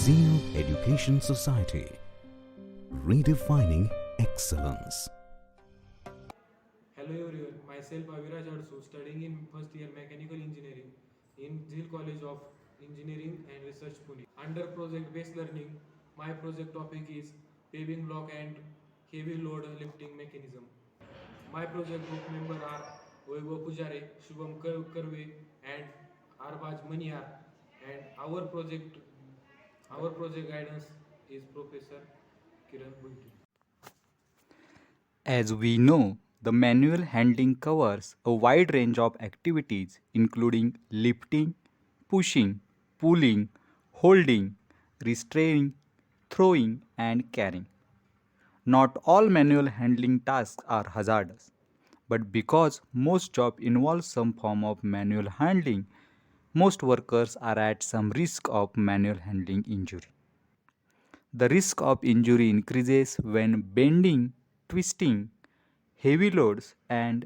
Zeal Education Society, redefining excellence. Hello everyone, myself Aviraj Adsu, studying in first year mechanical engineering in Zeal College of Engineering and Research Pune. Under project based learning, my project topic is paving block and heavy load lifting mechanism. My project group member are Vaibhav Pujare, Shubham Karve and Arbaj Maniyar, and our project guidance is Professor Kiran Bunti. As we know, the manual handling covers a wide range of activities including lifting, pushing, pulling, holding, restraining, throwing, and carrying. Not all manual handling tasks are hazardous, but because most jobs involve some form of manual handling, most workers are at some risk of manual handling injury. The risk of injury increases when bending, twisting, heavy loads, and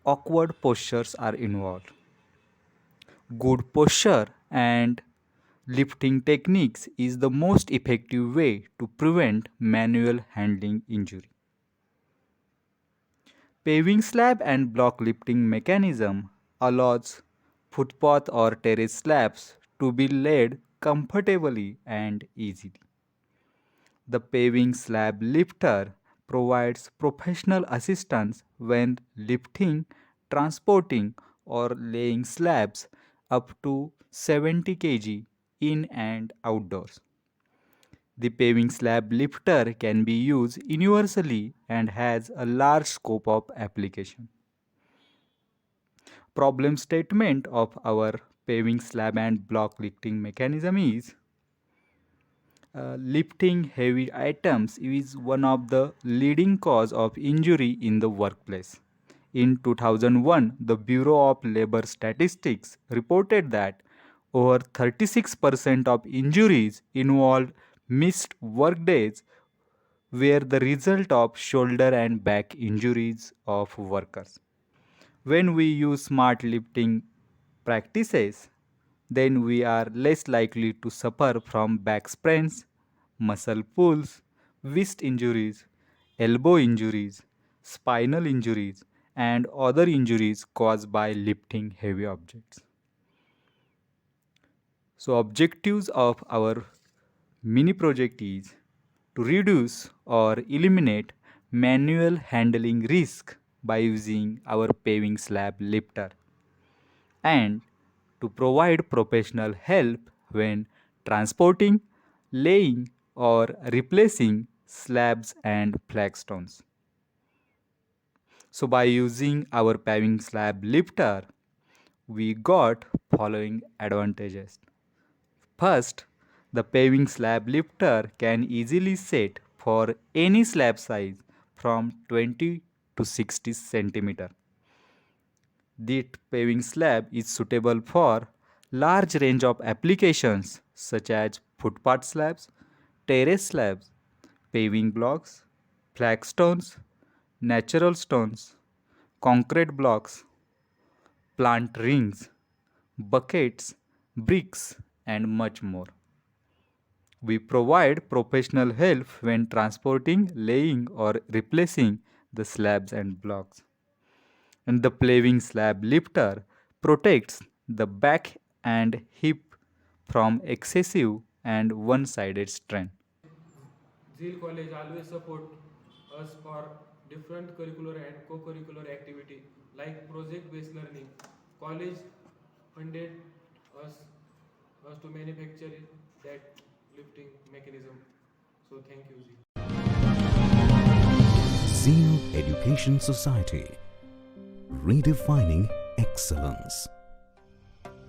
awkward postures are involved. Good posture and lifting techniques is the most effective way to prevent manual handling injury. Paving slab and block lifting mechanism allows footpath or terrace slabs to be laid comfortably and easily. The paving slab lifter provides professional assistance when lifting, transporting, or laying slabs up to 70 kg in and outdoors. The paving slab lifter can be used universally and has a large scope of application. Problem statement of our paving slab and block lifting mechanism is lifting heavy items is one of the leading cause of injury in the workplace. In 2001, the Bureau of Labor Statistics reported that over 36% of injuries involved missed workdays were the result of shoulder and back injuries of workers. When we use smart lifting practices, then we are less likely to suffer from back sprains, muscle pulls, wrist injuries, elbow injuries, spinal injuries, and other injuries caused by lifting heavy objects. So, objectives of our mini project is to reduce or eliminate manual handling risk by using our paving slab lifter and to provide professional help when transporting, laying, or replacing slabs and flagstones. So, by using our paving slab lifter, we got following advantages. First, the paving slab lifter can easily set for any slab size from 20 to 60 centimeter. The paving slab is suitable for large range of applications such as footpath slabs, terrace slabs, paving blocks, flagstones, natural stones, concrete blocks, plant rings, buckets, bricks, and much more. We provide professional help when transporting, laying, or replacing the slabs and blocks. And the paving slab lifter protects the back and hip from excessive and one-sided strain. Zeal College always support us for different curricular and co-curricular activity like project-based learning. College funded us us to manufacture that lifting mechanism. So thank you, Zeal. Zeal Education Society, redefining excellence.